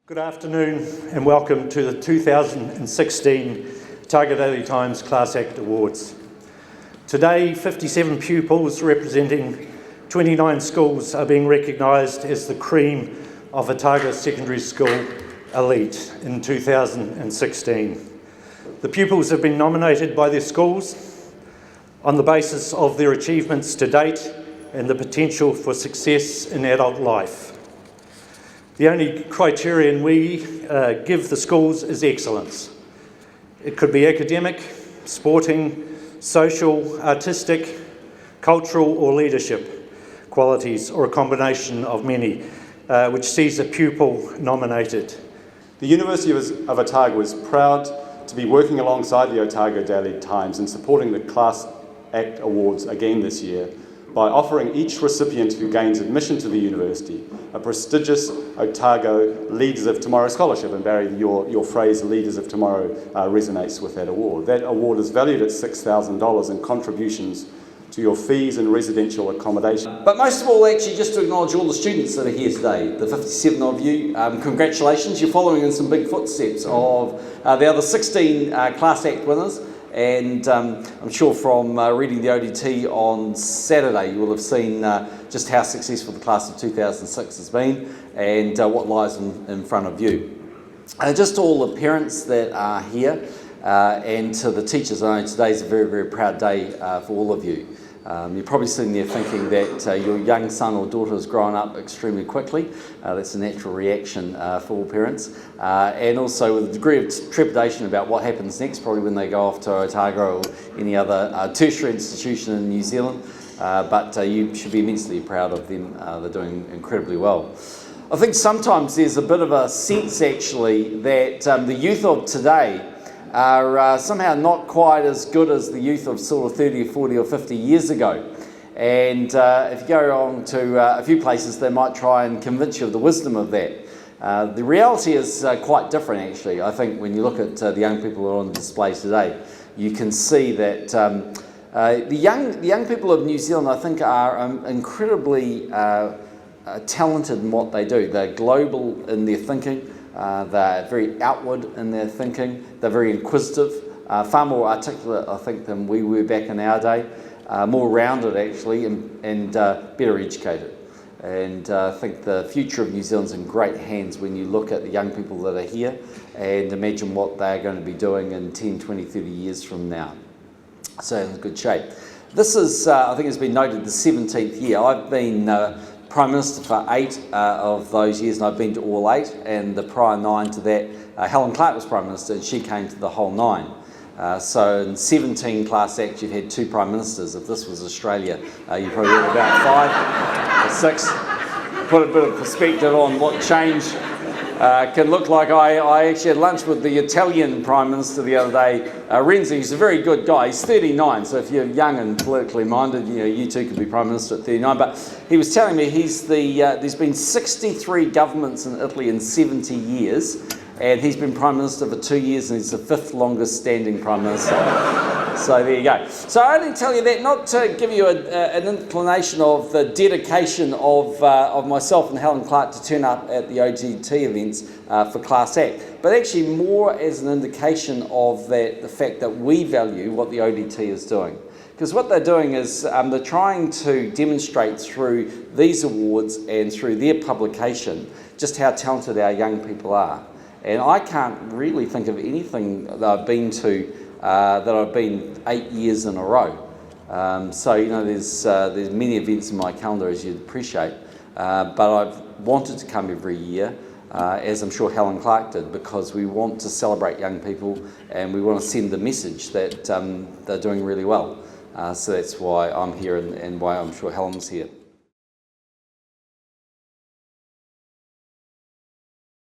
Good afternoon and welcome to the 2016 Otago Daily Times Class Act Awards. Today, 57 pupils representing 29 schools are being recognised as the cream of Otago Secondary School Elite in 2016. The pupils have been nominated by their schools on the basis of their achievements to date and the potential for success in adult life. The only criterion we give the schools is excellence. It could be academic, sporting, social, artistic, cultural or leadership qualities, or a combination of many, which sees a pupil nominated. The University of Otago is proud to be working alongside the Otago Daily Times in supporting the Class Act Awards again this year by offering each recipient who gains admission to the university a prestigious Otago Leaders of Tomorrow Scholarship. And Barry, your phrase, Leaders of Tomorrow, resonates with that award. That award is valued at $6,000 in contributions to your fees and residential accommodation. But most of all, actually, just to acknowledge all the students that are here today, the 57 of you, congratulations, you're following in some big footsteps of the other 16 Class Act winners. And I'm sure from reading the ODT on Saturday, you will have seen just how successful the class of 2006 has been and what lies in front of you. Just to all the parents that are here and to the teachers, I know today's a very, very proud day for all of you. You're probably sitting there thinking that your young son or daughter has grown up extremely quickly. That's a natural reaction for all parents. And also with a degree of trepidation about what happens next, probably when they go off to Otago or any other tertiary institution in New Zealand. But you should be immensely proud of them. They're doing incredibly well. I think sometimes there's a bit of a sense actually that the youth of today are somehow not quite as good as the youth of sort of 30 or 40 or 50 years ago. And if you go on to a few places, they might try and convince you of the wisdom of that. The reality is quite different, actually. I think when you look at the young people who are on display today, you can see that the young people of New Zealand, I think, are incredibly talented in what they do. They're global in their thinking. They're very outward in their thinking. They're very inquisitive, far more articulate, I think, than we were back in our day. More rounded, actually, and better educated. And I think the future of New Zealand's in great hands when you look at the young people that are here and imagine what they're going to be doing in 10, 20, 30 years from now. So in good shape. This is, I think it's been noted, the 17th year. I've been Prime Minister for 8 of those years, and I've been to all 8, and the prior 9 to that, Helen Clark was Prime Minister, and she came to the whole 9. So in 17 Class Acts, you've had 2 Prime Ministers. If this was Australia, you probably had about 5 or 6. Put a bit of perspective on what change can look like. I actually had lunch with the Italian Prime Minister the other day, Renzi. He's a very good guy. He's 39, so if you're young and politically minded, you too could be Prime Minister at 39. But he was telling me there's been 63 governments in Italy in 70 years, and he's been Prime Minister for 2 years, and he's the 5th longest standing Prime Minister. So there you go. So I only tell you that not to give you an inclination of the dedication of myself and Helen Clark to turn up at the OGT events for Class Act, but actually more as an indication of the fact that we value what the ODT is doing. Because what they're doing is they're trying to demonstrate through these awards and through their publication just how talented our young people are. And I can't really think of anything that I've been to that I've been 8 years in a row. So there's many events in my calendar, as you'd appreciate, but I've wanted to come every year, as I'm sure Helen Clark did, because we want to celebrate young people and we want to send the message that they're doing really well. So that's why I'm here and why I'm sure Helen's here.